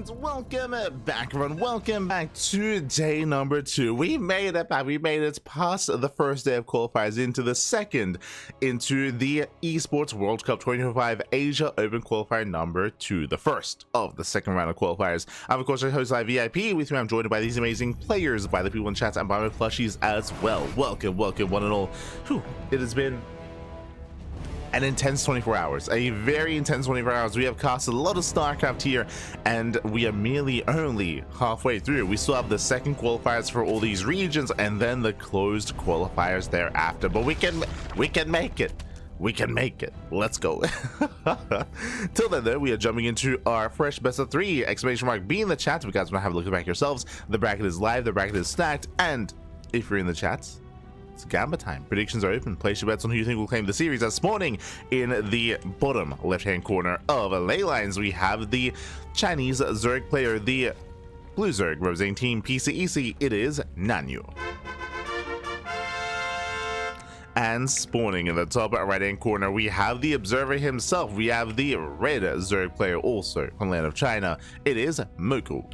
and welcome back, everyone. Welcome back to day number 2. We made it back. We made it past the first day of qualifiers into the second, into the Esports World Cup 2025 Asia Open Qualifier number 2, the first of the second round of qualifiers. I'm of course your host VIP. With me I'm joined by these amazing players, by the people in chat, and by my plushies as well. Welcome one and all. Whew, it has been an intense 24 hours, a very intense 24 hours. We have cast a lot of StarCraft here, and we are merely only halfway through. We still have the second qualifiers for all these regions, and then the closed qualifiers thereafter. But we can make it. We can make it. Let's go. Till then, though, we are jumping into our fresh best of 3! Exclamation mark be in the chat if you guys want to have a look at the back yourselves. The bracket is live. The bracket is stacked, and if you're in the chats, it's Gamba time. Predictions are open. Place your bets on who you think will claim the series. This morning, in the bottom left-hand corner of ley lines, we have the Chinese Zerg player, the Blue Zerg representing Team PCEC. It is Nanyou. And spawning in the top right-hand corner, we have the Observer himself. We have the red Zerg player, also from the land of China. It is Mokou.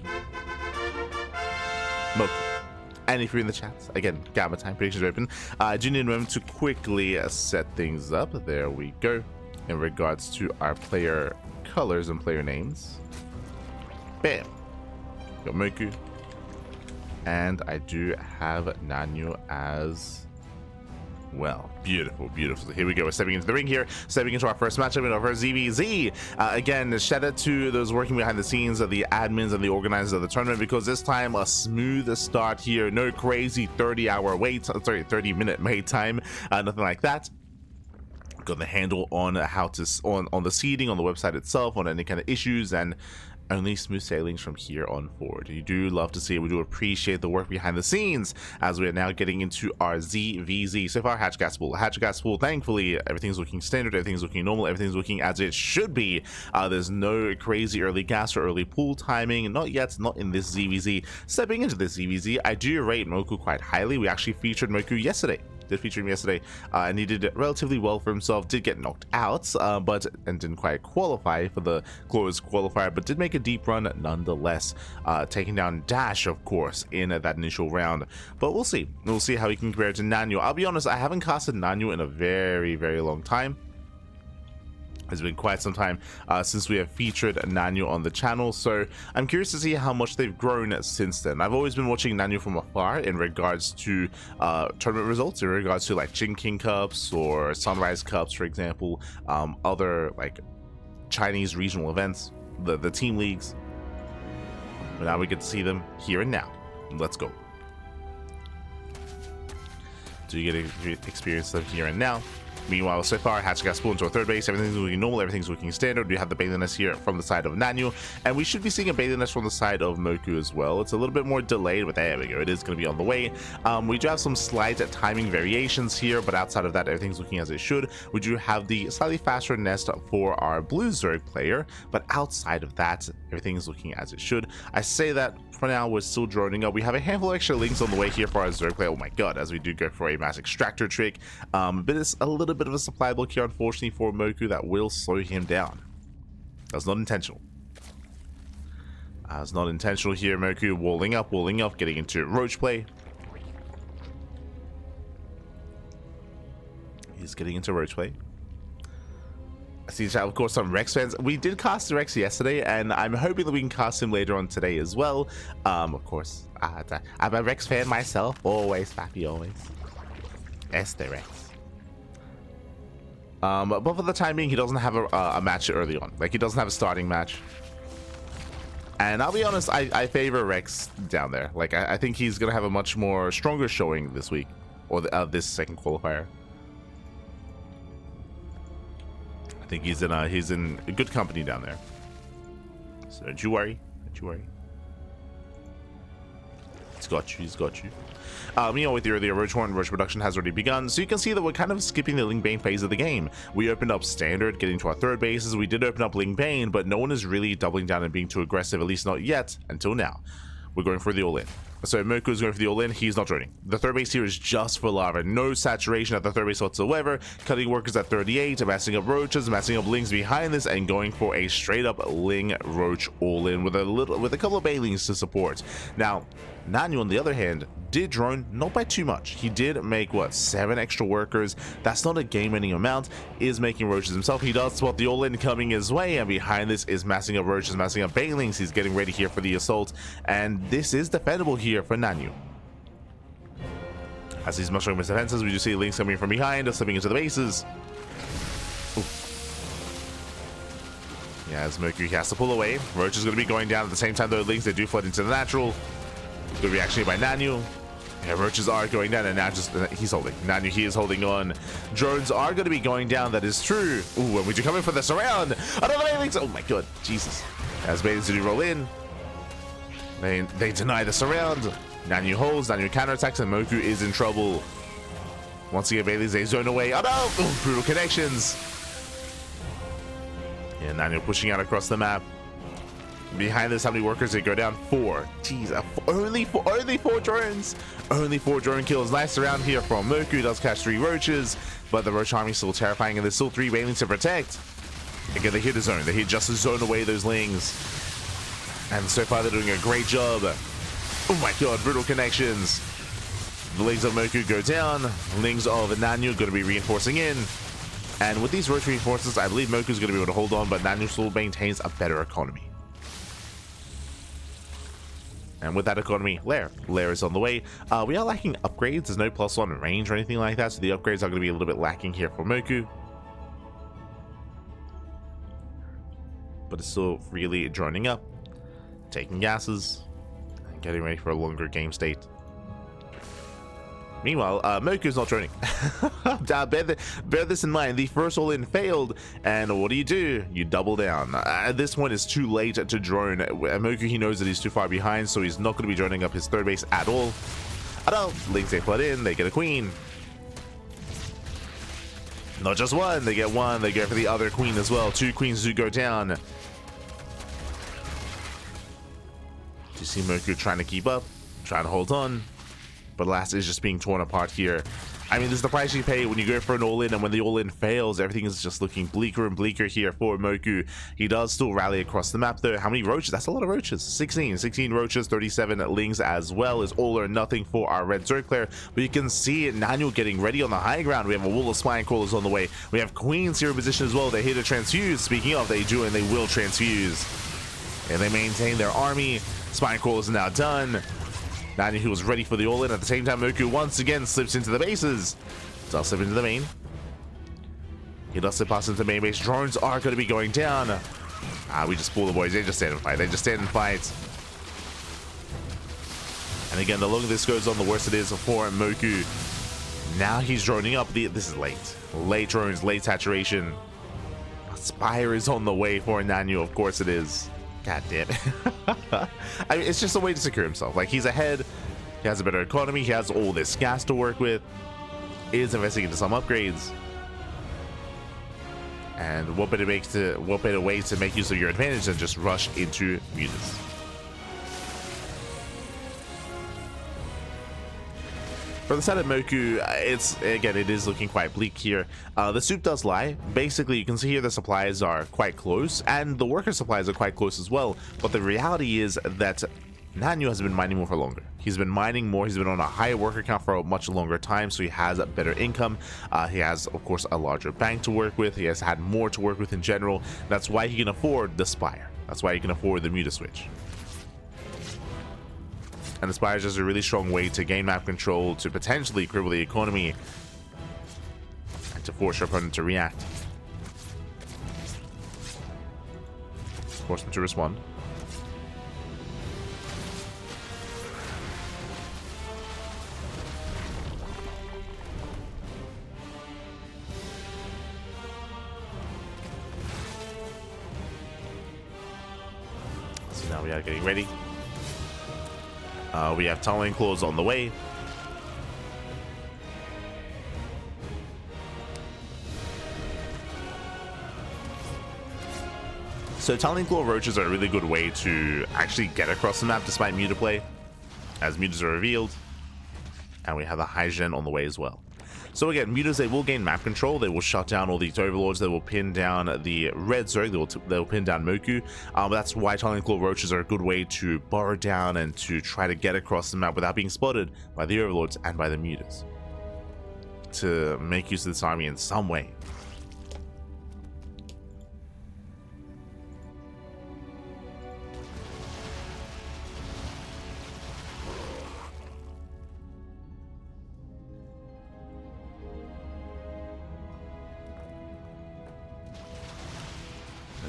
And if you're in the chats, again, Gamma time, predictions are open. I do need a moment to quickly set things up. There we go. In regards to our player colors and player names. Bam. Got Mokou. And I do have Nanyou as well. Beautiful, beautiful. So here we go. We're stepping into the ring here, stepping into our first matchup in our first ZvZ. Again, shout out to those working behind the scenes, of the admins and the organizers of the tournament, because this time a smooth start here. No crazy 30-minute wait time, nothing like that. Got the handle on how to on the seeding on the website itself, on any kind of issues, and only smooth sailings from here on forward. You do love to see it. We do appreciate the work behind the scenes as we are now getting into our ZvZ. So far, Hatch Gas Pool, thankfully, everything's looking standard, everything's looking normal, everything's looking as it should be. There's no crazy early gas or early pool timing, not yet, not in this ZvZ. Stepping into this ZvZ, I do rate Mokou quite highly. We actually featured Mokou yesterday. Did feature him yesterday, and he did relatively well for himself. Did get knocked out, and didn't quite qualify for the closed qualifier, but did make a deep run nonetheless, taking down Dash, of course, in that initial round. But we'll see how he can compare to Nanyou. I'll be honest, I haven't casted Nanyou in a very long time. It's been quite some time since we have featured Nanyou on the channel, so I'm curious to see how much they've grown since then. I've always been watching Nanyou from afar in regards to tournament results, in regards to like Jin King Cups or Sunrise Cups, for example, other like Chinese regional events, the team leagues. But now we get to see them here and now. Let's go. So you get to experience them here and now. Meanwhile, so far, Hatch got spooled into our third base. Everything's looking normal, everything's looking standard. We have the Bathing Nest here from the side of Nanyou, and we should be seeing a Bathing Nest from the side of Mokou as well. It's a little bit more delayed, but there we go. It is going to be on the way. We do have some slight timing variations here, but outside of that, everything's looking as it should. We do have the slightly faster nest for our Blue Zerg player, but outside of that, everything's looking as it should. I say that for now, we're still droning up. We have a handful of extra links on the way here for our Zerg player. Oh my god, as we do go for a mass extractor trick. But it's a little bit of a supply block here, unfortunately, for Mokou that will slow him down. That's not intentional. It's not intentional here. Mokou walling up, getting into Roach play. He's getting into Roach play. I see, of course, some Rex fans. We did cast Rex yesterday, and I'm hoping that we can cast him later on today as well. Of course, I'm a Rex fan myself. Always, Pappy, always. Este Rex. But for the time being, he doesn't have a match early on. Like, he doesn't have a starting match. And I'll be honest, I favor Rex down there. Like, I think he's going to have a much more stronger showing this week, or this second qualifier. I think he's in good company down there. So don't you worry. He's got you. With the earlier Roach Horn, Roach production has already begun, so you can see that we're kind of skipping the Ling Bane phase of the game. We opened up standard, getting to our third bases. We did open up Ling Bane, but no one is really doubling down and being too aggressive, at least not yet, until now. We're going for the all-in. So Mokou is going for the all-in. He's not joining. The third base here is just for lava. No saturation at the third base whatsoever. Cutting workers at 38, amassing up roaches, amassing up lings behind this, and going for a straight-up ling roach all-in with a couple of bailings to support. Now, Nanyou, on the other hand, did drone, not by too much. He did make, what, 7 extra workers. That's not a game-ending amount. Is making roaches himself. He does spot the all-in coming his way, and behind this is massing up roaches, massing up bailings. He's getting ready here for the assault, and this is defendable here for Nanyou. As he's mustering his defenses, we do see lings coming from behind, slipping into the bases. Ooh. Yeah, as Mokou has to pull away. Roach is going to be going down at the same time, though. Lings, they do flood into the natural. Good reaction here by Nanyou. Yeah, roaches are going down, and now he's holding. Nanyou, he is holding on. Drones are going to be going down, that is true. Ooh, and we do come in for the surround. Another bailings. Oh my god, Jesus. As bailings do roll in. They deny the surround. Nanyou holds, Nanyou counterattacks, and Mokou is in trouble. Once again, bailings, they zone away. Oh no! Ooh, brutal connections. Yeah, Nanyou pushing out across the map. Behind this, how many workers they go down? 4. Jeez, only 4 drones. Only 4 drone kills. Nice around here from Mokou. Does catch 3 roaches, but the roach army is still terrifying, and there's still 3 bailings to protect. Again, they hit the zone. They hit just to zone away those lings, and so far they're doing a great job. Oh my god, brutal connections. The lings of Mokou go down. Lings of Nanyou going to be reinforcing in. And with these roach reinforcements, I believe Mokou is going to be able to hold on, but Nanyou still maintains a better economy. And with that economy, Lair is on the way. We are lacking upgrades. There's no +1 range or anything like that, so the upgrades are going to be a little bit lacking here for Mokou. But it's still really droning up, taking gases, and getting ready for a longer game state. Meanwhile, Mokou's not droning. Bear this in mind. The first all-in failed, and what do? You double down. At this point, it's too late to drone. Mokou, he knows that he's too far behind, so he's not going to be droning up his third base at all. Lings, they flood in. They get a queen. Not just one. They get one. They go for the other queen as well. 2 queens do go down. Do you see Mokou trying to keep up? Trying to hold on? But last is just being torn apart here. I mean, this is the price you pay when you go for an all-in, and when the all-in fails, everything is just looking bleaker and bleaker here for Mokou. He does still rally across the map, though. How many roaches? That's a lot of roaches. 16 roaches, 37 lings as well. Is all or nothing for our red Zerg player. But you can see Nanyou getting ready on the high ground. We have a wall of spine crawlers on the way. We have queens here in position as well. They're here to transfuse. Speaking of, they do, and they will transfuse. And they maintain their army. Spine crawlers are now done. Nanyou, who was ready for the all-in. At the same time, Mokou once again slips into the bases. Does slip into the main. He does slip past into the main base. Drones are going to be going down. We just pull the boys. They just stand and fight. They just stand and fight. And again, the longer this goes on, the worse it is for Mokou. Now he's droning up. This is late. Late drones, late saturation. Spire is on the way for Nanyou. Of course it is. God damn it. I mean, it's just a way to secure himself. Like, he's ahead, he has a better economy, he has all this gas to work with, is investing into some upgrades. And what better way to make use of your advantage than just rush into mutas. For the side of Mokou, it is looking quite bleak here. The soup does lie. Basically, you can see here the supplies are quite close, and the worker supplies are quite close as well. But the reality is that Nanyou has been mining more for longer. He's been mining more. He's been on a higher worker count for a much longer time, so he has a better income. He has, of course, a larger bank to work with. He has had more to work with in general. That's why he can afford the Spire. That's why he can afford the Muta Switch. And the Spire is just a really strong way to gain map control, to potentially cripple the economy, and to force your opponent to react. Force them to respond. So now we are getting ready. We have tunneling claws on the way. So tunneling claw roaches are a really good way to actually get across the map despite muta play. as mutas are revealed. And we have the Hygiene on the way as well. So again, mutas, they will gain map control. They will shut down all these overlords. They will pin down the red Zerg. They'll pin down Mokou. But that's why Tiling Claw Roaches are a good way to burrow down and to try to get across the map without being spotted by the overlords and by the mutas, to make use of this army in some way.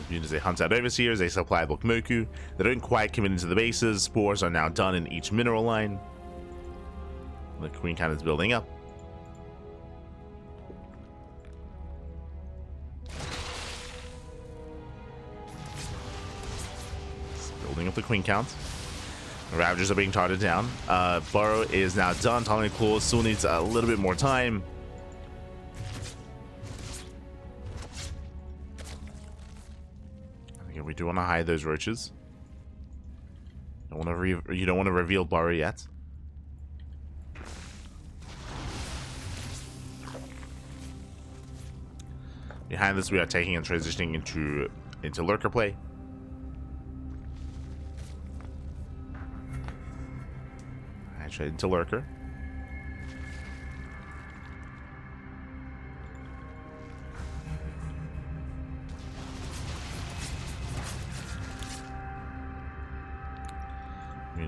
As they hunt out overseers, they supply block Mokou. They don't quite commit into the bases. Spores are now done in each mineral line. The Queen Cannon's building up. It's building up the Queen count. The Ravagers are being charted down. Burrow is now done. Tiling Claw still needs a little bit more time. We do want to hide those roaches. You don't want to reveal Burrow yet. Behind this, we are taking and transitioning into lurker play. Actually, into lurker.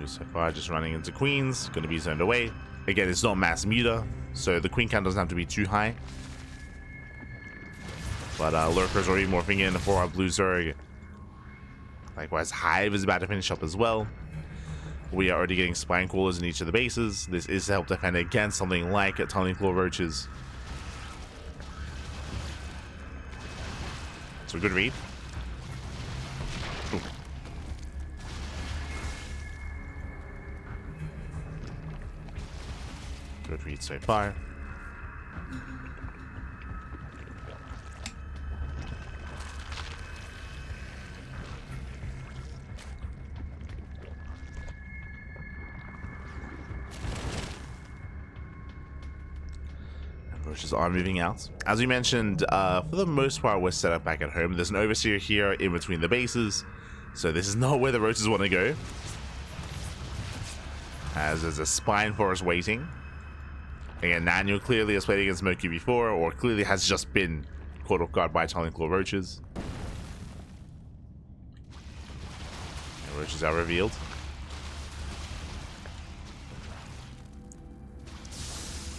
So far, just running into queens, going to be zoned away. Again, it's not mass muta, so the queen count doesn't have to be too high. But lurker's already morphing in for our blue Zerg. Likewise, Hive is about to finish up as well. We are already getting spine crawlers in each of the bases. This is to help defend against something like Tiling Claw Roaches. So good read. Ooh. Good read so far. Roaches are moving out. As we mentioned, for the most part, we're set up back at home. There's an overseer here in between the bases, so this is not where the roaches want to go. As there's a spine forest waiting. Again, Nanyou clearly has played against Mokou before, or clearly has just been caught off guard by Tiling Claw Roaches. And roaches are revealed.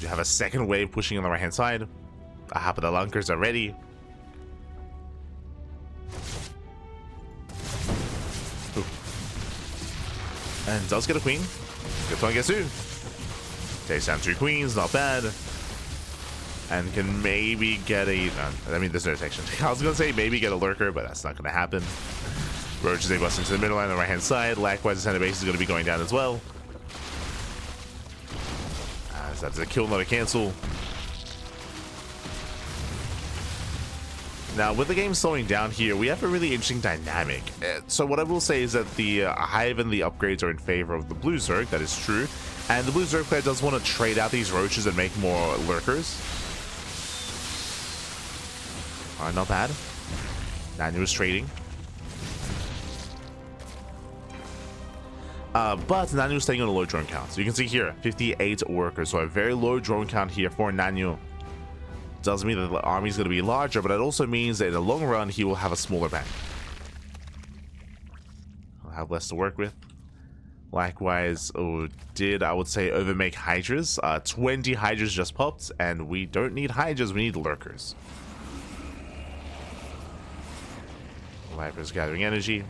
You have a second wave pushing on the right hand side. Half of the lunkers are ready. Ooh. And does get a queen. Good one, guess who? Takes down 2 queens, not bad. And can maybe get a... I mean, there's no detection. I was going to say maybe get a lurker, but that's not going to happen. Roaches, they bust into the middle line on the right hand side. Likewise, the center base is going to be going down as well. As that's a kill, not a cancel. Now, with the game slowing down here, we have a really interesting dynamic. So what I will say is that the Hive and the upgrades are in favor of the blue Zerg. That is true. And the blue Zerg player does want to trade out these roaches and make more lurkers. Alright, not bad. Nanyou is trading. But Nanyou is staying on a low drone count. So you can see here, 58 workers. So a very low drone count here for Nanyou. Doesn't mean that the army is going to be larger, but it also means that in the long run, he will have a smaller bank. He'll have less to work with. Likewise, I would say, overmake Hydras. 20 Hydras just popped, and we don't need Hydras, we need lurkers. Vipers gathering energy.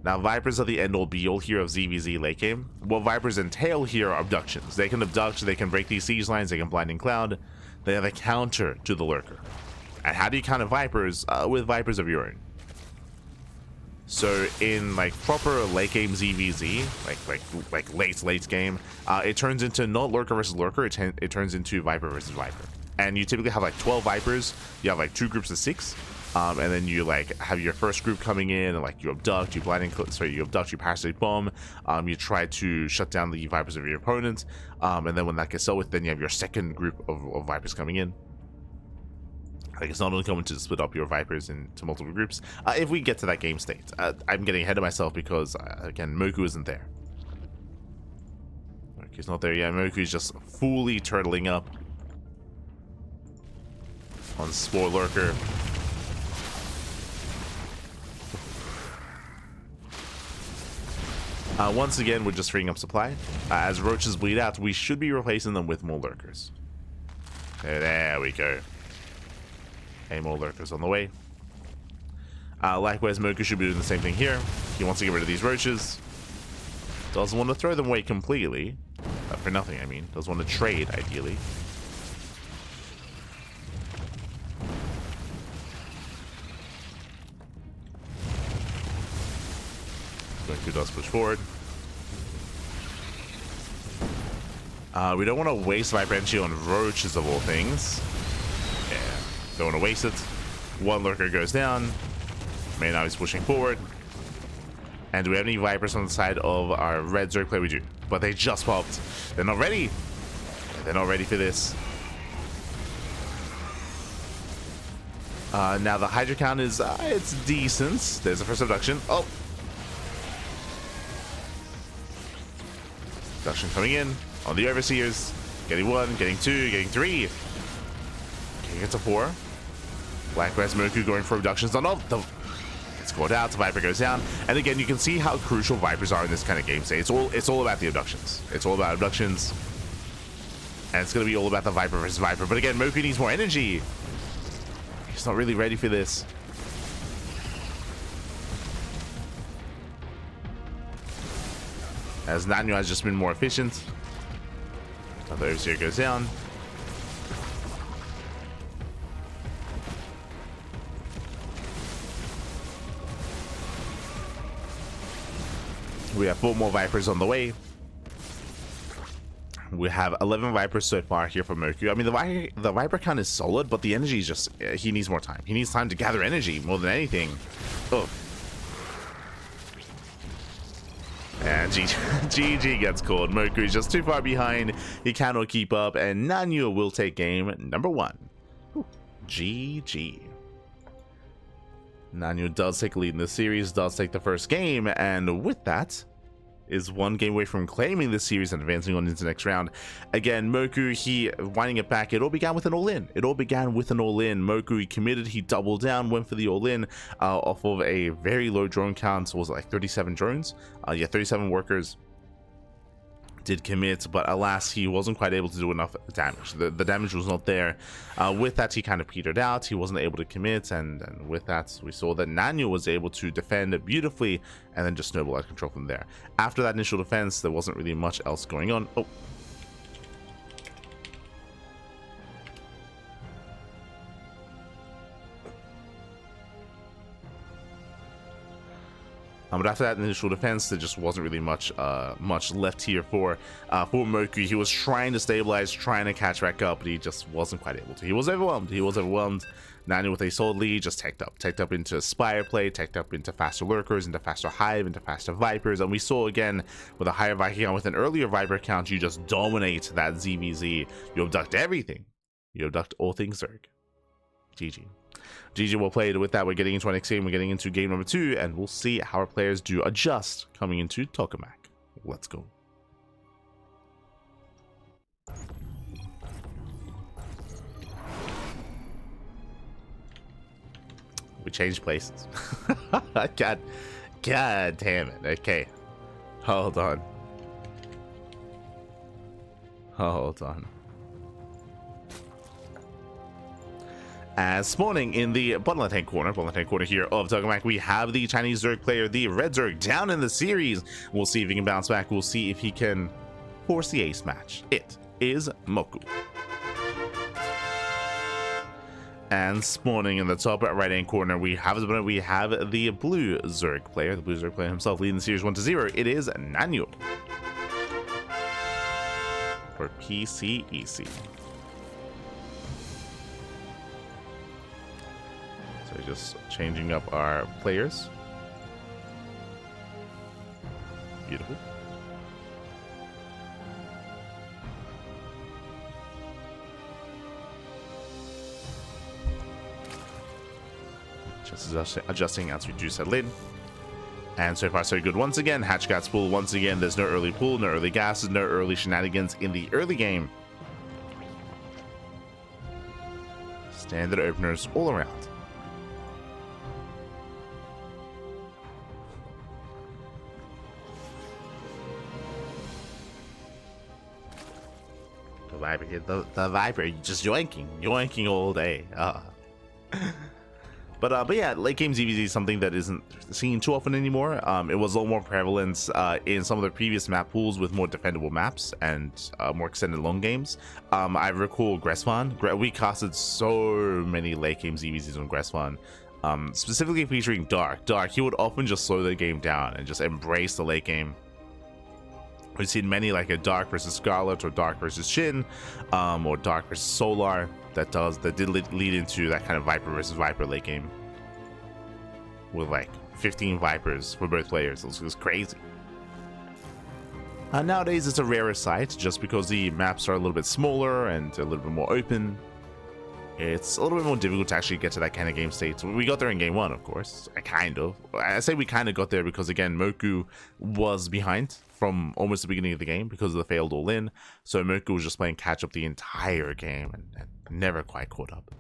Now, Vipers are the end-all be-all here of ZvZ late game. What Vipers entail here are abductions. They can abduct, they can break these siege lines, they can blinding cloud. They have a counter to the lurker. And how do you counter Vipers? With Vipers of your own. So in like proper late game ZvZ, like late game, it turns into not lurker versus lurker. It turns into Viper versus Viper. And you typically have like 12 Vipers. You have like 2 groups of 6. And then you like have your first group coming in, and like you abduct, you you abduct, you parasite bomb, you try to shut down the Vipers of your opponent, and then when that gets dealt with, then you have your second group of Vipers coming in. Like, it's not only going to split up your Vipers into multiple groups. If we get to that game state, I'm getting ahead of myself because again, Mokou isn't there. Mokou's not there yet. Mokou's just fully turtling up on Spore Lurker. Once again, we're just freeing up supply. As roaches bleed out, we should be replacing them with more lurkers. There we go. Hey, more lurkers on the way. Likewise, Mokou should be doing the same thing here. He wants to get rid of these roaches. Doesn't want to throw them away completely. For nothing, I mean. Doesn't want to trade, ideally. Mokou does push forward. We don't want to waste Viper energy on roaches of all things. Yeah, don't want to waste it. One lurker goes down. Now he's pushing forward. And do we have any Vipers on the side of our red Zerg player? We do. But they just popped. They're not ready. They're not ready for this. Now the Hydra count is, it's decent. There's the first abduction. Oh. Abduction coming in on the Overseers. Getting 1, getting 2, getting 3. Okay, get to 4. Likewise, Mokou going for abductions on all the... It's scored out, the Viper goes down. And again, you can see how crucial Vipers are in this kind of game state. It's all about the abductions. It's all about abductions. And it's going to be all about the Viper versus Viper. But again, Mokou needs more energy. He's not really ready for this. As Nanyou has just been more efficient. The Overseer goes down. We have 4 more Vipers on the way. We have 11 Vipers so far here for Mokou. I mean, the Viper count is solid, but the energy is just... he needs more time. He needs time to gather energy more than anything. Oh. And GG gets called. Mokou is just too far behind. He cannot keep up, and Nanyou will take game number 1. Ooh, GG. Nanyou does take a lead in the series, does take the first game, and with that, is 1 game away from claiming this series and advancing on into the next round. Again, Mokou, he winding it back. It all began with an all-in. Mokou, he committed, he doubled down, went for the all-in off of a very low drone count. So was it like 37 drones? Yeah, 37 workers did commit, but alas, he wasn't quite able to do enough damage. The damage was not there. With that, he kind of petered out. He wasn't able to commit, and with that, we saw that Nanyou was able to defend beautifully and then just snowball out of control from there. After that initial defense, there wasn't really much else going on. Oh. But after that initial defense, there just wasn't really much left here for Mokou. He was trying to stabilize, trying to catch back up, but he just wasn't quite able to. He was overwhelmed. Nanyou with a solid lead just teched up into Spire play, teched up into faster lurkers, into faster hive, into faster Vipers, and we saw again with a higher Viper count, with an earlier Viper count, you just dominate that ZvZ. You abduct everything. You abduct all things Zerg. GG. GG well played. With that, we're getting into our next game. We're getting into game number 2, and we'll see how our players do adjust coming into Tokamak. Let's go. We changed places. God damn it. Okay. Hold on. As spawning in the bottom left-hand corner here of Tokamak, we have the Chinese Zerg player, the Red Zerg, down in the series. We'll see if he can bounce back. We'll see if he can force the ace match. It is Mokou. And spawning in the top right-hand corner, we have the blue Zerg player, himself, leading the series 1-0. It is Nanyou for PCEC. So just changing up our players. Beautiful. Just adjusting as we do settle in. And so far so good. Once again, Hatchcat's pool. Once again, there's no early pool, no early gases, no early shenanigans in the early game. Standard openers all around. The Viper, just yoinking all day. But yeah, late game ZvZ is something that isn't seen too often anymore. It was a little more prevalent in some of the previous map pools with more defendable maps and more extended long games. I recall Gressvan. We casted so many late game ZvZs on Gressvan, specifically featuring Dark. He would often just slow the game down and just embrace the late game. We've seen many like a Dark versus Scarlet or Dark versus Shin, or Dark versus Solar that did lead into that kind of Viper versus Viper late game with like 15 Vipers for both players. It was crazy. Nowadays it's a rarer sight just because the maps are a little bit smaller and a little bit more open. It's a little bit more difficult to actually get to that kind of game state. We got there in game one, of course. I say we kind of got there because, again, Mokou was behind from almost the beginning of the game because of the failed all-in. So Mokou was just playing catch-up the entire game and never quite caught up.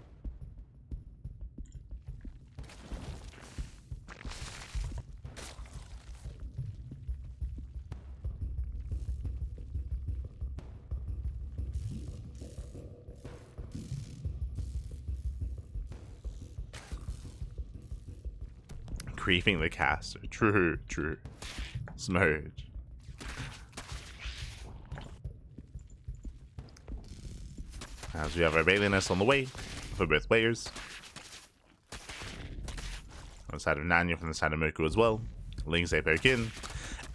Creeping the caster. True. Smudge. As we have our Baliness on the way for both players. On the side of Nanyou, from the side of Mokou as well. Lings they poke in.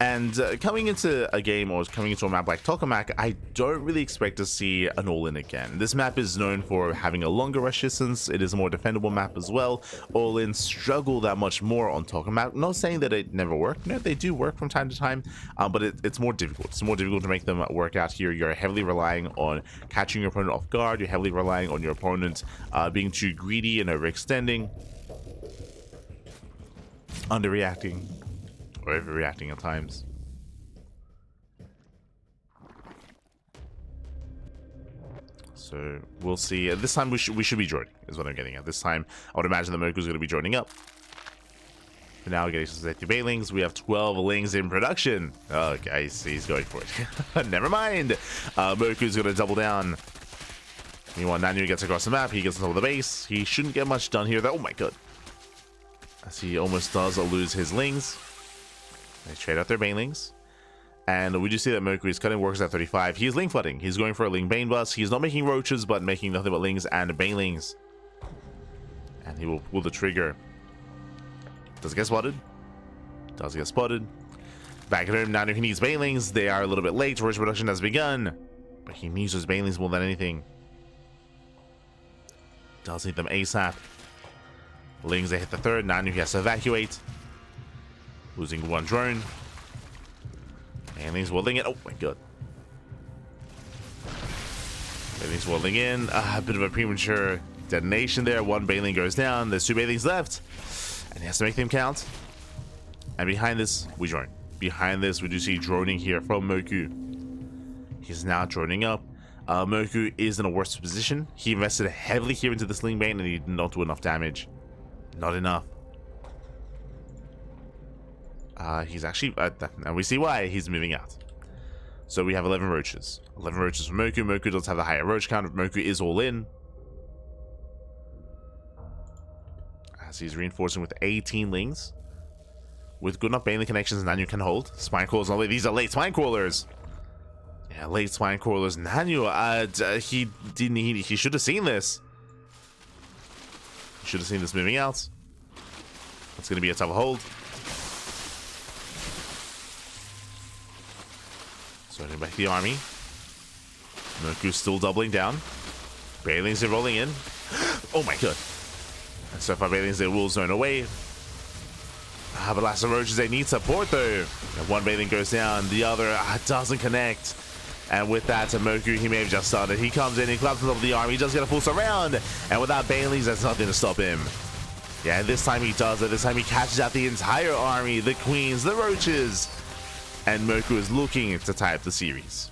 And coming into a game or coming into a map like Tokamak, I don't really expect to see an all-in again. This map is known for having a longer rush distance. It is a more defendable map as well. All-in struggle that much more on Tokamak. Not saying that it never worked. No, they do work from time to time, but it's more difficult. It's more difficult to make them work out here. You're heavily relying on catching your opponent off guard. You're heavily relying on your opponent being too greedy and overextending, underreacting, or overreacting at times. So we'll see. This time we should be joining, is what I'm getting at. This time I would imagine the Mokou is going to be joining up. For now, getting some ZvZ Bailings. We have 12 Lings in production. Okay, he's going for it. Never mind. Mokou's going to double down. Meanwhile, Nanyou gets across the map. He gets on top of the base. He shouldn't get much done here, though. Oh my god. As he almost does lose his Lings. They trade out their Banelings. And we do see that Mokou is cutting workers at 35. He's Ling flooding. He's going for a Ling Bane bust. He's not making roaches, but making nothing but Lings and Banelings. And he will pull the trigger. Does get spotted. Does get spotted. Back at home, now he needs Banelings. They are a little bit late. Roach production has begun. But he needs those Banelings more than anything. Does need them ASAP. Lings, they hit the third. Nanyou, he has to evacuate. Losing one drone. Banelings welding it. Oh my god. Banelings welding in. A bit of a premature detonation there. One Baneling goes down. There's two Banelings left. And he has to make them count. And behind this, we drone. Behind this, we do see droning here from Mokou. He's now droning up. Mokou is in a worse position. He invested heavily here into the Sling Bane and he did not do enough damage. Not enough. He's actually, and we see why he's moving out. So we have 11 roaches. 11 roaches from Mokou. Mokou does have the higher roach count. Mokou is all in. As he's reinforcing with 18 Lings. With good enough Baneling connections, Nanyou can hold. Spine Crawlers, these are late Spine Crawlers. Yeah, late Spine Crawlers. Nanyou, he should have seen this. He should have seen this moving out. That's going to be a tough hold. Starting back the army. Mokou's still doubling down. Banelings are rolling in. Oh my god. And so far, Bailings, they will zone away. But last of Roaches, they need support though. And one Bailing goes down, the other doesn't connect. And with that, Mokou, he may have just started. He comes in, he claps on top of the army, he does get a full surround. And without Bailings, that's nothing to stop him. Yeah, this time he does it. This time he catches out the entire army, the Queens, the Roaches. And Mokou is looking to tie up the series.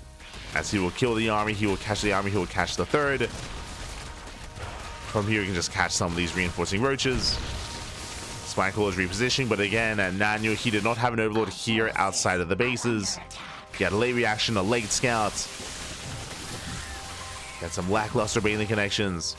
As he will kill the army, he will catch the army, he will catch the third. From here, you can just catch some of these reinforcing Roaches. Spineclaw is repositioning, but again, at Nanyou, he did not have an Overlord here outside of the bases. He had a late reaction, a late scout. Got some lackluster Bailey connections.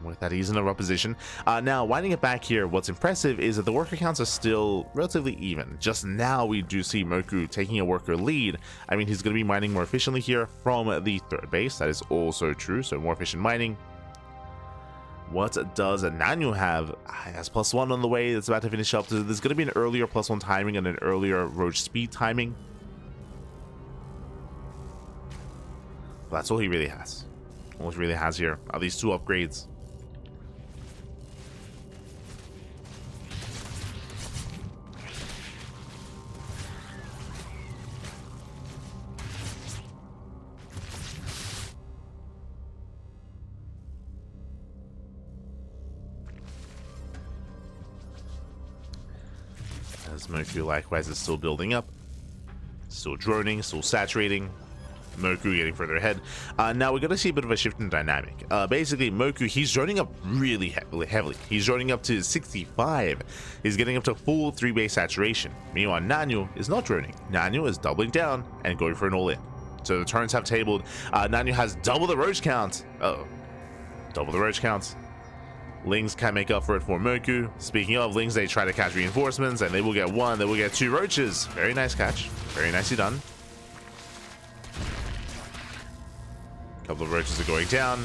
With that, he's in a rough position. Now, winding it back here, what's impressive is that the worker counts are still relatively even. Just now, we do see Mokou taking a worker lead. I mean, he's going to be mining more efficiently here from the third base. That is also true, so more efficient mining. What does Nanyou have? He has +1 on the way. It's about to finish up. There's going to be an earlier +1 timing and an earlier Roach speed timing. But that's all he really has. All he really has here are these two upgrades. As Mokou likewise is still building up, still droning, still saturating. Mokou getting further ahead. Now we're going to see a bit of a shift in dynamic. Basically, Mokou, he's droning up really heavily. He's droning up to 65. He's getting up to full 3-base saturation. Meanwhile, Nanyou is not droning. Nanyou is doubling down and going for an all-in. So the turns have tabled. Nanyou has double the Roach count. Uh-oh. Double the Roach count. Lings can make up for it for Mokou. Speaking of Lings, they try to catch reinforcements, and they will get one. They will get 2 Roaches. Very nice catch. Very nicely done. A couple of Roaches are going down.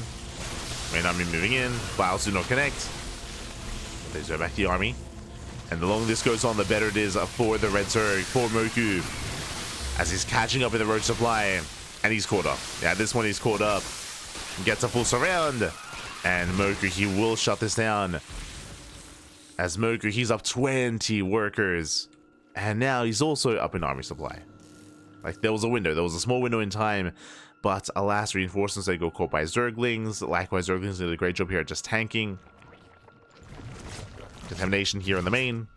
May not be moving in. Files do not connect. They zone back the army. And the longer this goes on, the better it is for the Red Zerg, for Mokou. As he's catching up in the Roach supply. And he's caught up. Yeah, this one he's caught up. Gets a full surround. And Mokou, he will shut this down. As Mokou, he's up 20 workers. And now he's also up in army supply. Like, there was a window. There was a small window in time. But alas, reinforcements, they go caught by Zerglings. Likewise, Zerglings did a great job here at just tanking. Contamination here on the main.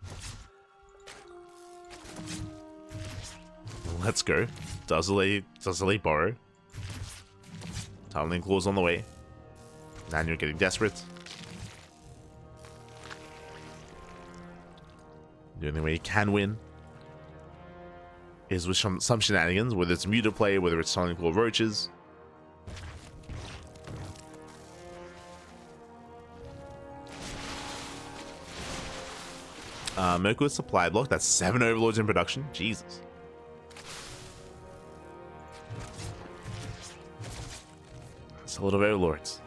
Let's go. Does a late borrow. Tumbling claws on the way. Nanyou getting desperate. The only way he can win is with some shenanigans, whether it's muted play, whether it's tumbling claw Roaches. Mokou is supply block. That's 7 Overlords in production. Jesus. That's a lot of Overlords.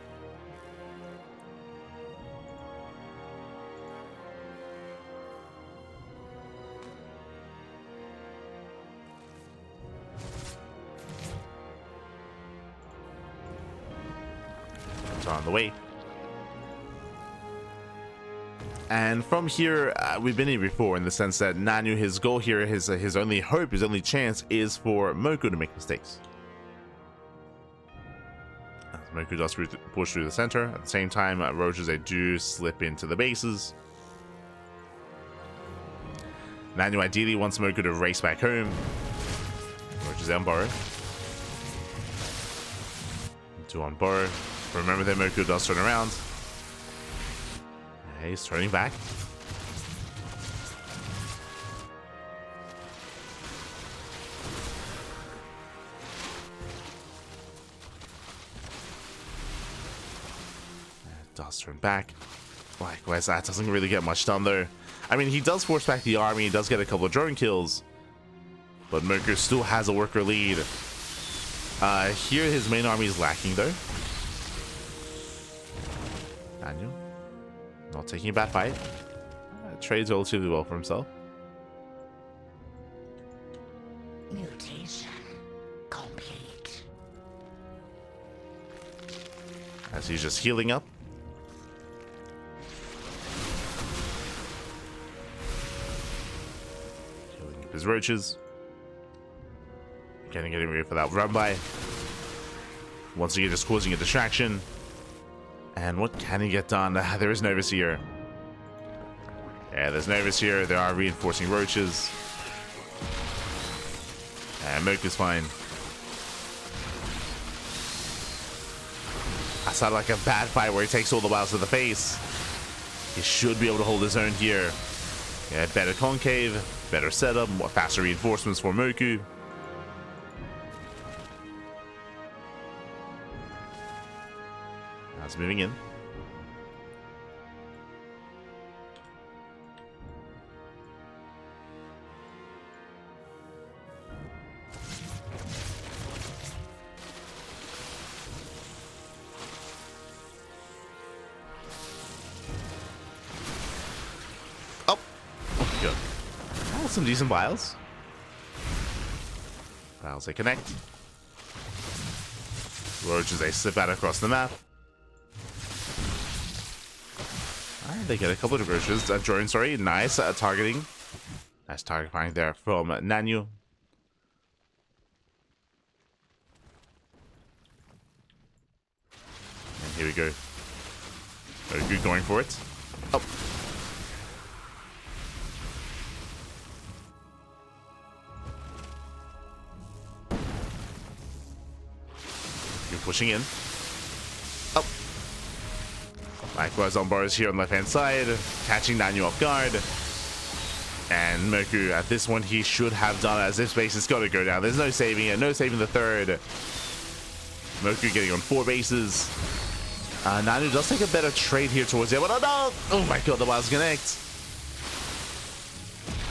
On the way. And from here, we've been here before in the sense that Nanyou, his goal here, his only hope, his only chance is for Mokou to make mistakes. As Mokou does push through the center. At the same time, Roaches, they do slip into the bases. Nanyou ideally wants Mokou to race back home. Roaches on borrow. 2 on borrow. Remember that Mokou does turn around. He's turning back. Does turn back. Likewise, that doesn't really get much done though. I mean, he does force back the army. He does get a couple of drone kills. But Mokou still has a worker lead. Here his main army is lacking though. Nanyou not taking a bad fight. Trades relatively well for himself. Mutation complete. as he's just healing up. Healing up his roaches. Getting ready for that run by. Once again, just causing a distraction. And what can he get done? There is Novus here. Yeah, there's Novus here. There are reinforcing roaches. And Mokou's fine. That sounded like a bad fight where he takes all the wilds to the face. He should be able to hold his own here. Yeah, better concave, better setup, more faster reinforcements for Mokou. That's moving in. Oh, good. Oh, some decent vials. Vials they connect. Roaches they slip out across the map. They get a couple of roaches. Drone, sorry. Nice targeting. Nice target firing there from Nanyou. And here we go. Mokou going for it. Oh. You're pushing in. Oh. Likewise on bars here on the left-hand side, catching Nanyou off guard. And Mokou, at this one, he should have done it as if space has got to go down. There's no saving it, no saving the third. Mokou getting on 4 bases. Nanyou does take a better trade here towards the end, but oh my god, the wilds connect.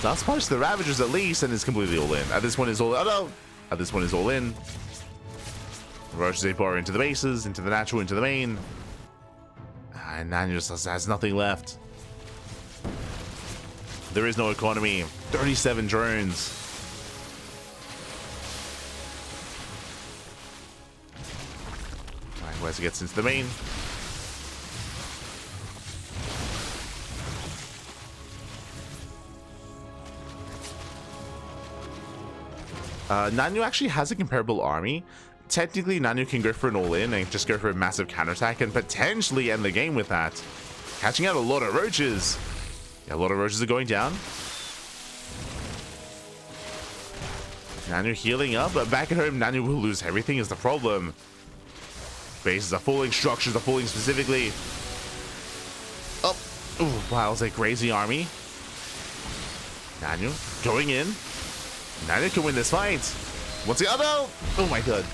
Does punish the Ravagers at least, and is completely all in. At this one is all, at this one is all in. Roaches they bar into the bases, into the natural, into the main. And Nanyou just has nothing left. There is no economy. 37 drones. Likewise, he gets into the main. Nanyou actually has a comparable army. Technically, Nanyou can go for an all-in and just go for a massive counterattack and potentially end the game with that. Catching out a lot of roaches. Yeah, a lot of roaches are going down. Nanyou healing up, but back at home, Nanyou will lose everything is the problem. Bases are falling, structures are falling specifically. Oh, ooh, wow, it's a crazy army. Nanyou going in. Nanyou can win this fight. Once again, oh my god.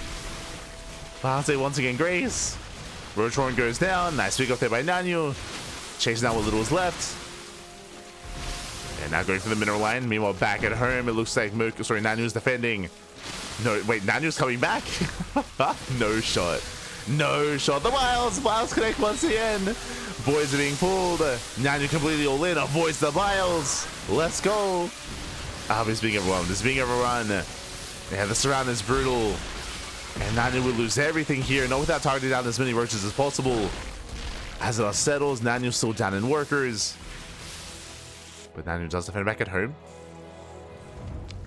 Wow, once again, Grace. Roachhorn goes down. Nice pick up there by Nanyou. Chasing down what little is left. And now going for the mineral line. Meanwhile, back at home, it looks like Nanyou's defending. No, wait, Nanyou's coming back. No shot. No shot. The Wilds connect once again. Boys are being pulled. Nanyou completely all in. Avoids the Vials. Let's go. Ah, he's being overrun. He's being overrun. Yeah, the surround is brutal. And Nanyou will lose everything here. Not without targeting down as many roaches as possible. As it all settles, Nanyou's still down in workers. But Nanyou does defend back at home.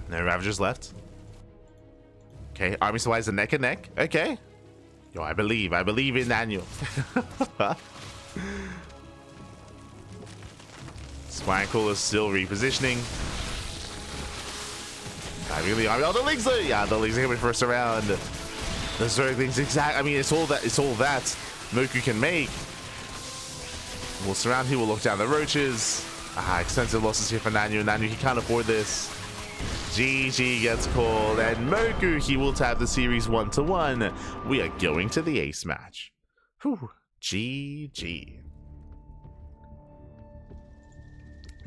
No Ravagers left. Okay, army supplies are neck and neck. Okay. Yo, I believe in Nanyou. Swankle is still repositioning. Diving the army. Oh, the Lings are, yeah, the Lings are coming first around. The Zerglings, exact. I mean, it's all that Mokou can make. We'll surround here. We'll lock down the roaches. Extensive losses here for Nanyou. Nanyou, he can't afford this. GG gets called, and Mokou, he will tab the series 1-1. We are going to the ace match. Whew. GG.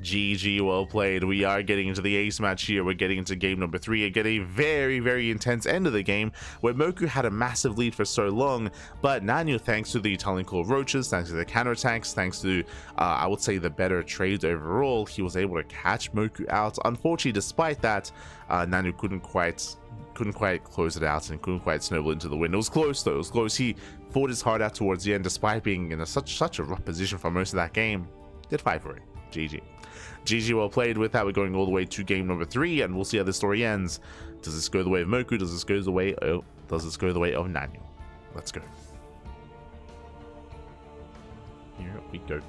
GG, well played. We are getting into the ace match here. We're getting into game number 3 and get a very, very intense end of the game where Mokou had a massive lead for so long, but Nanyou, thanks to the talent called Roaches, thanks to the counterattacks, thanks to, I would say, the better trades overall, he was able to catch Mokou out. Unfortunately, despite that, Nanyou couldn't quite close it out and couldn't quite snowball into the win. It was close though, it was close. He fought his heart out towards the end despite being in such a rough position for most of that game. Did fight for it. GG. GG, well played. With that, we're going all the way to game number 3, and we'll see how the story ends. Does this go the way of Mokou? Does this go the way of Nanyou? Let's go. Here we go.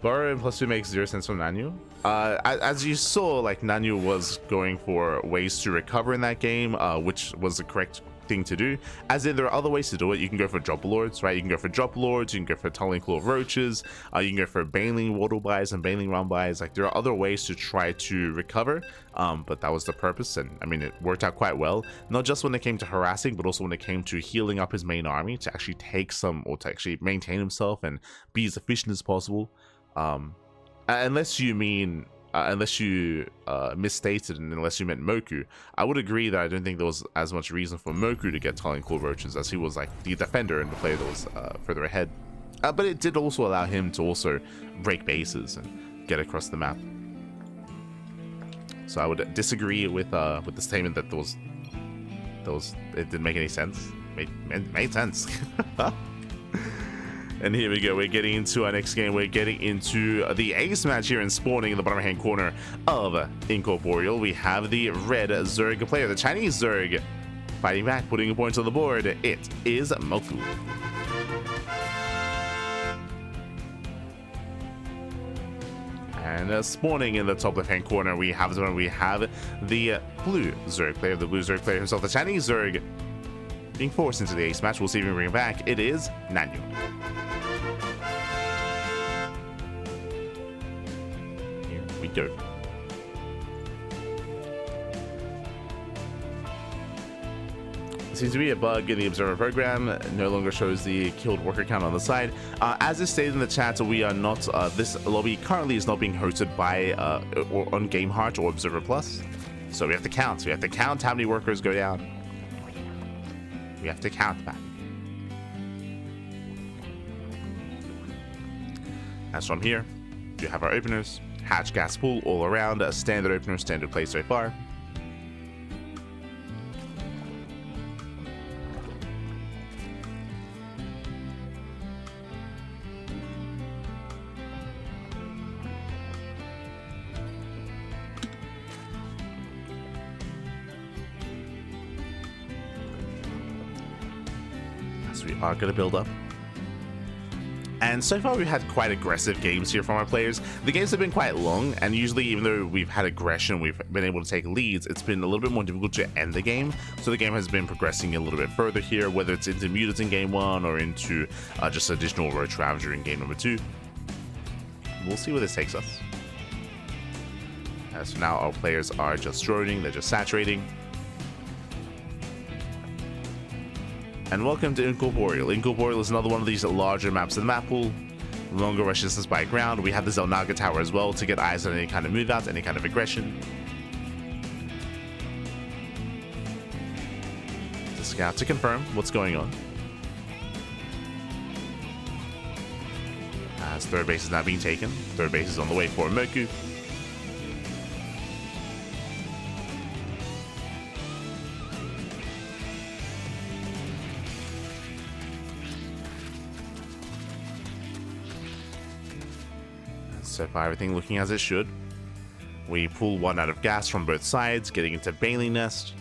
Burrow and +2 makes 0 sense from Nanyou. As you saw, like, Nanyou was going for ways to recover in that game, which was the correct thing to do. As in, there are other ways to do it. You can go for drop lords, right? You can go for drop lords, you can go for tunneling claw roaches, you can go for baneling waddle buys and baneling run buys. Like, there are other ways to try to recover, but that was the purpose, and I mean, it worked out quite well. Not just when it came to harassing, but also when it came to healing up his main army to actually take some, or to actually maintain himself and be as efficient as possible. Unless you misstated and unless you meant Mokou, I would agree that I don't think there was as much reason for Mokou to get tunneling claw roaches, as he was like the defender and the player that was further ahead. But it did also allow him to also break bases and get across the map. So I would disagree with the statement that it didn't make any sense. Made sense. And here we go, we're getting into our next game. We're getting into the ace match here in spawning in the bottom right hand corner of Incorporeal. We have the red Zerg player, the Chinese Zerg, fighting back, putting a point on the board. It is Mokou. And spawning in the top left hand corner, we have the blue Zerg player, himself, the Chinese Zerg, being forced into the ace match. We'll see if we can bring it back. It is Nanyou. Here we go. Seems to be a bug in the observer program. No longer shows the killed worker count on the side. As is stated in the chat, we are not, this lobby currently is not being hosted by or on GameHeart or Observer Plus, so we have to count. We have to count how many workers go down. We have to count that. As from here, you have our openers, hatch gas pool all around, a standard opener, standard play so far. We are going to build up. And so far we've had quite aggressive games here from our players. The games have been quite long, and usually even though we've had aggression, we've been able to take leads, it's been a little bit more difficult to end the game. So the game has been progressing a little bit further here, whether it's into mutants in game 1 or into just additional roach ravager in game number 2. We'll see where this takes us. As for now, our players are just droning, they're just saturating. And welcome to Incorporeal. Incorporeal is another one of these larger maps in the map pool. Longer rush distance by ground. We have the Zelnaga Tower as well to get eyes on any kind of move out, any kind of aggression. The scout to confirm what's going on. As third base is now being taken. Third base is on the way for Mokou. So far, everything looking as it should. We pull one out of gas from both sides, getting into Baneling Nest.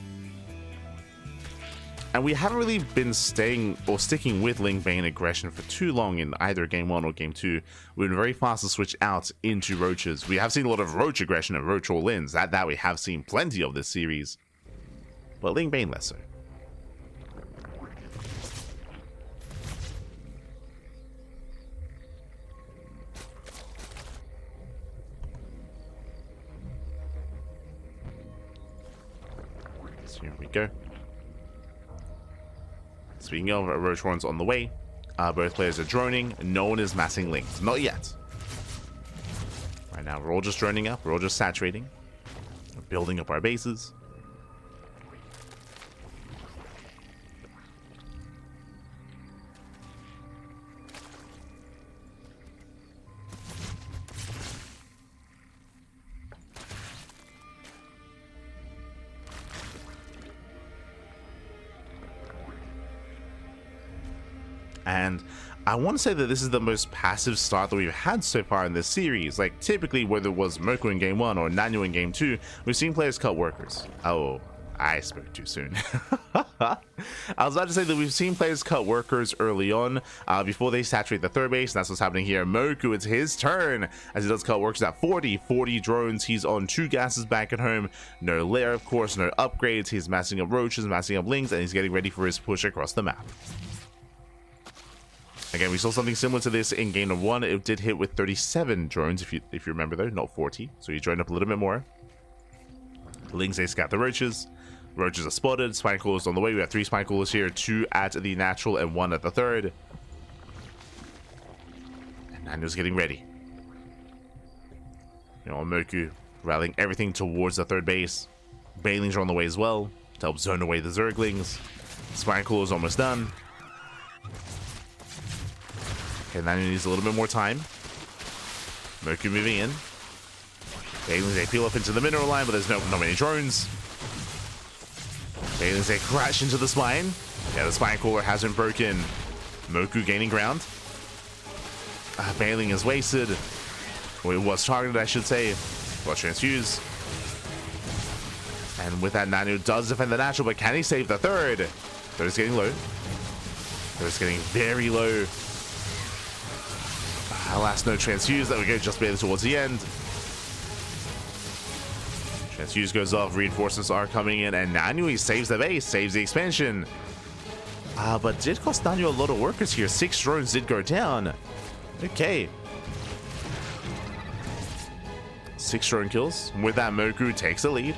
And we haven't really been staying or sticking with Ling Bane aggression for too long in either game 1 or game 2. We've been very fast to switch out into roaches. We have seen a lot of roach aggression and roach all-ins. That we have seen plenty of this series. But Ling Bane less so. Here we go. Speaking of, Roach Horns on the way. Both players are droning. No one is massing links. Not yet. Right now, we're all just droning up. We're all just saturating. We're building up our bases. And I want to say that this is the most passive start that we've had so far in this series. Like, typically, whether it was Mokou in Game 1 or Nanyou in Game 2, we've seen players cut workers. Oh, I spoke too soon. I was about to say that we've seen players cut workers early on, before they saturate the third base, and that's what's happening here. Mokou, it's his turn, as he does cut workers at 40 drones. He's on 2 gases back at home. No lair, of course, no upgrades. He's massing up roaches, massing up lings, and he's getting ready for his push across the map. Again, we saw something similar to this in game 1. It did hit with 37 drones, if you remember though, not 40. So he joined up a little bit more. Lings, they scout the roaches. Roaches are spotted. Spine crawlers on the way. We have 3 spine crawlers here, 2 at the natural and 1 at the third. And Nanyou's getting ready. You know, Mokou rallying everything towards the third base. Banelings are on the way as well to help zone away the Zerglings. Spine crawlers almost done. Okay, Nanyou needs a little bit more time. Mokou moving in. Banelings, they peel up into the mineral line, but there's not many drones. Banelings, they crash into the spine. Yeah, the spine crawler hasn't broken. Mokou gaining ground. Baneling is wasted. Well, it was targeted, I should say. Got transfuse. And with that, Nanyou does defend the natural, but can he save the third? Third is getting low. Third is getting very low. Last no transfuse. There we go, just barely towards the end. Transfuse goes off, reinforcements are coming in, and Nanyou, he saves the base, saves the expansion. But did cost Nanyou a lot of workers here. 6 drones did go down. Okay. 6 drone kills. With that, Mokou takes the lead.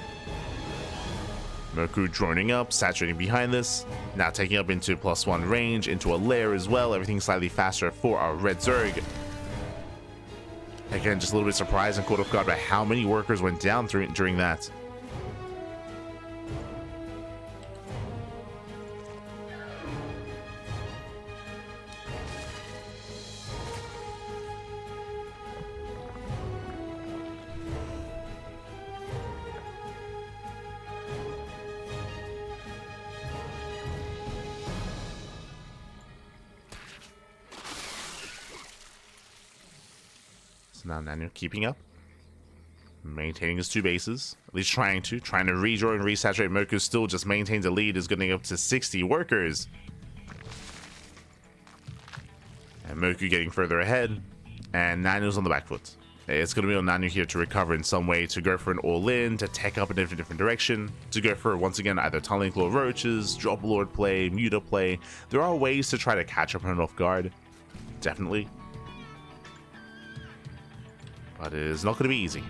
Mokou droning up, saturating behind this. Now taking up into +1 range, into a lair as well. Everything slightly faster for our red Zerg. Again, just a little bit surprised and caught off guard by how many workers went down during that. So now Nanyou keeping up, maintaining his 2 bases, at least trying to redraw and resaturate. Mokou still just maintains a lead, is getting up to 60 workers. And Mokou getting further ahead, and Nanyou's on the back foot. It's going to be on Nanyou here to recover in some way, to go for an all-in, to tech up in a different direction, to go for, once again, either tunneling claw roaches, drop lord play, muta play. There are ways to try to catch up and off guard, definitely. But it is not going to be easy.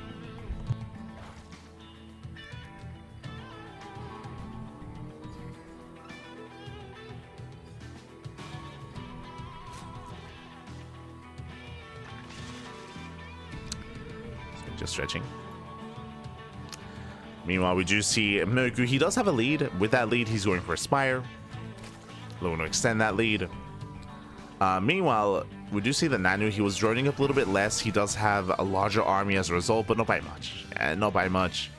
So just stretching. Meanwhile, we do see Mokou. He does have a lead. With that lead, he's going for a Spire. Looking to extend that lead. Meanwhile, we do see that Nanyou, he was droning up a little bit less. He does have a larger army as a result, but not by much. Not by much.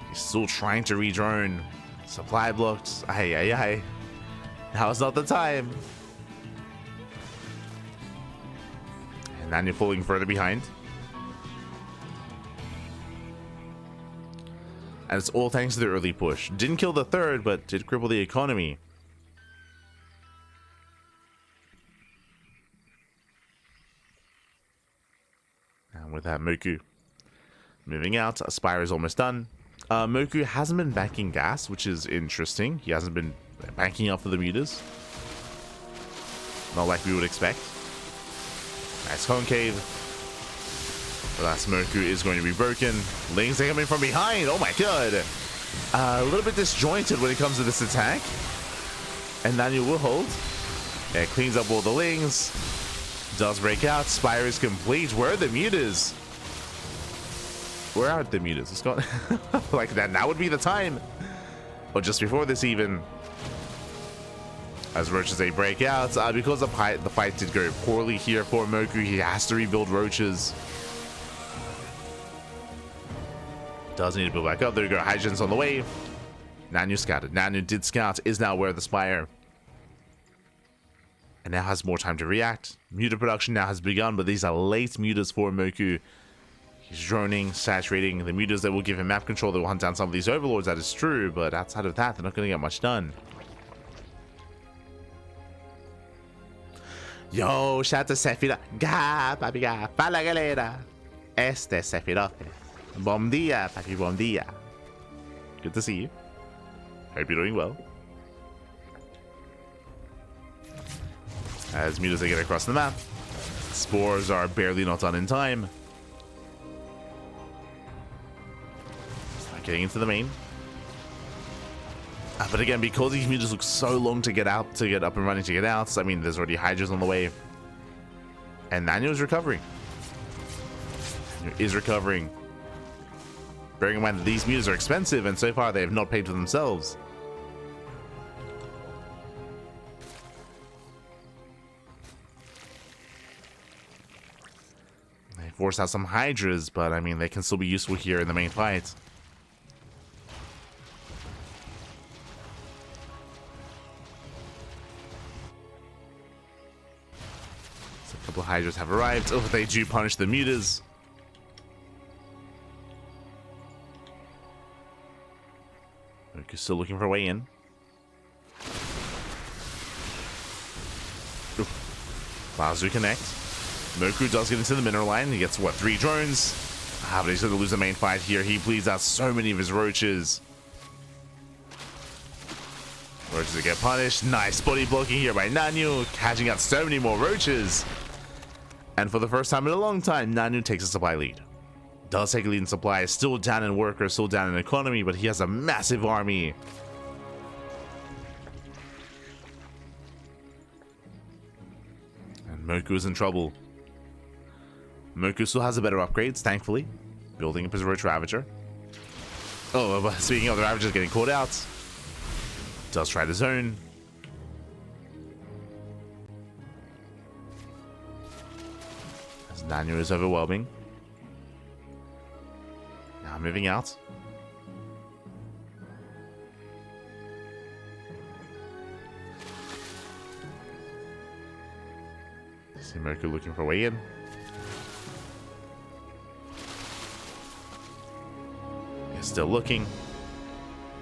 He's still trying to redrone. Supply blocked. Aye. Now is not the time. And Nanyou falling further behind. And it's all thanks to the early push. Didn't kill the third, but did cripple the economy. And with that, Mokou moving out. Spire is almost done. Mokou hasn't been banking gas, which is interesting. He hasn't been banking up for the mutas. Not like we would expect. Nice concave. The last Mokou is going to be broken. Lings, they come in from behind. Oh my god. A little bit disjointed when it comes to this attack. And Nanyou will hold. It cleans up all the lings. Does break out. Spire is complete. Where are the mutas? Where are the mutas? What's going like that? Now would be the time. Or just before this even. As roaches they break out. Because the fight did go poorly here for Mokou. He has to rebuild roaches. Does need to build back up. There you go. Hydrogen's on the way. Nanyou scouted. Nanyou did scout. Is now aware of the Spire. And now has more time to react. Muta production now has begun, but these are late mutas for Mokou. He's droning, saturating the mutas that will give him map control. That will hunt down some of these overlords. That is true, but outside of that, they're not going to get much done. Yo, shout out to Sephiroth. Ga, papi, ga. Fala, galera. Este Sephiroth. Bom dia, papi, bom dia. Good to see you. Hope you're doing well. As mutas they get across the map. Spores are barely not done in time. Getting into the main. But again, because these mutas look so long to get out, to get up and running, to get out, I mean, there's already Hydras on the way. And Nanyou is recovering. Is recovering. Bearing in mind that these mutas are expensive, and so far they have not paid for themselves. They force out some Hydras, but I mean, they can still be useful here in the main fight. So a couple of Hydras have arrived. Oh, they do punish the mutas. Mokou's still looking for a way in. Bazu connect. Mokou does get into the mineral line. He gets, what, 3 drones? But he's going to lose the main fight here. He bleeds out so many of his roaches. Roaches that get punished. Nice body blocking here by Nanyou. Catching out so many more roaches. And for the first time in a long time, Nanyou takes a supply lead. Does take a lead in supply. Is still down in workers, still down in economy, but he has a massive army. And Mokou is in trouble. Mokou still has a better upgrades, thankfully. Building up his Roach Ravager. Oh, but speaking of the Ravagers getting caught out. Does try the zone. As Nanyou is overwhelming. Now moving out. See Mokou looking for a way in. Still looking.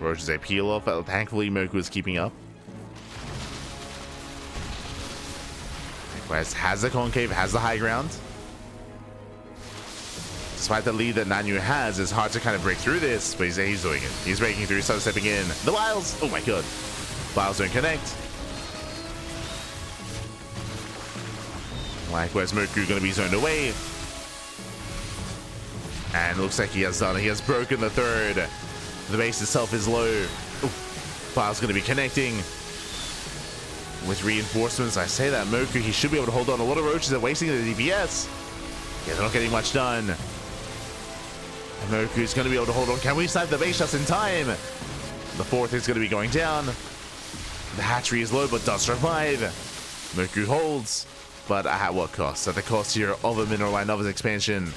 Roaches a peel off. Thankfully, Mokou is keeping up. Likewise, has the concave, has the high ground. Despite the lead that Nanyou has, it's hard to kind of break through this, but he's doing it. He's breaking through, starts stepping in. The Wiles! Oh my god. Wiles don't connect. Likewise, Mokou going to be zoned away. And looks like he has done it. He has broken the third. The base itself is low. File's going to be connecting. With reinforcements, I say that Mokou, he should be able to hold on. A lot of roaches are wasting the DPS. Yeah, they're not getting much done. And Mokou's going to be able to hold on. Can we snipe the base just in time? The fourth is going to be going down. The hatchery is low, but does survive. Mokou holds. But at what cost? At the cost here of a mineral line, of his expansion.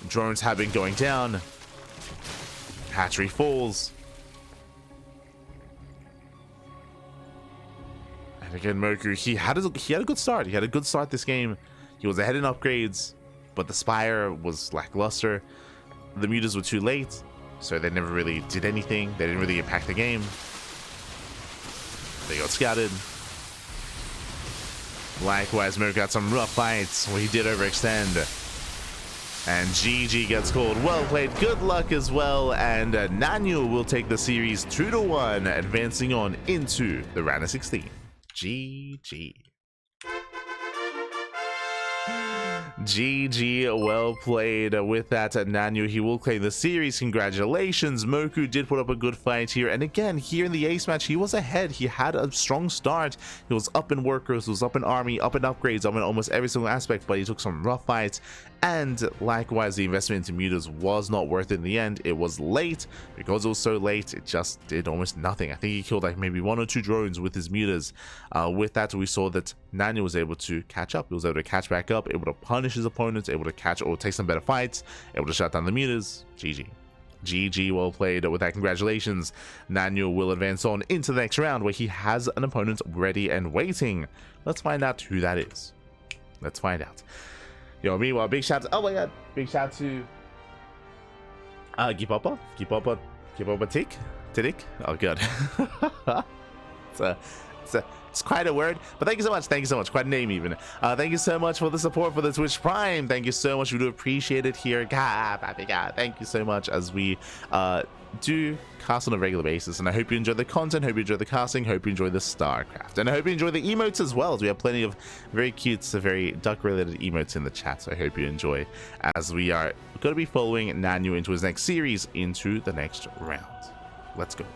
Drones have been going down. Hatchery falls. And again, Mokou, he had a good start. He had a good start this game. He was ahead in upgrades, but the Spire was lackluster. The mutas were too late, so they never really did anything. They didn't really impact the game. They got scouted. Likewise, Mokou got some rough fights where he did overextend. And GG gets called. Well played. Good luck as well. And Nanyou will take the series 2-1, advancing on into the round of 16. GG. GG, well played with that. Nanyou, he will claim the series. Congratulations. Mokou did put up a good fight here, and again here in the ace match he was ahead. He had a strong start. He was up in workers, he was up in army, up in upgrades, up in almost every single aspect, but he took some rough fights, and likewise the investment into mutas was not worth it in the end. It was late. Because it was so late, it just did almost nothing. I think he killed like maybe 1 or 2 drones with his mutas. With that, we saw that Nanyou was able to catch up. He was able to catch back up, able to punish his opponents, able to catch or take some better fights, able to shut down the mutas. GG, well played with that. Congratulations. Nanyou will advance on into the next round where he has an opponent ready and waiting. Let's find out who that is. Let's find out. Yo, meanwhile, big shout to, oh my god, big shout to Gipapa Tick. Oh god. It's quite a word, but thank you so much, quite a name even. Thank you so much for the support for the Twitch Prime. Thank you so much, we do appreciate it here. God, thank you so much as we do cast on a regular basis, and I hope you enjoy the content, hope you enjoy the casting, hope you enjoy the StarCraft, and I hope you enjoy the emotes as well, as we have plenty of very cute, very duck related emotes in the chat, so I hope you enjoy, as we are going to be following Nanyou into his next series, into the next round. Let's go.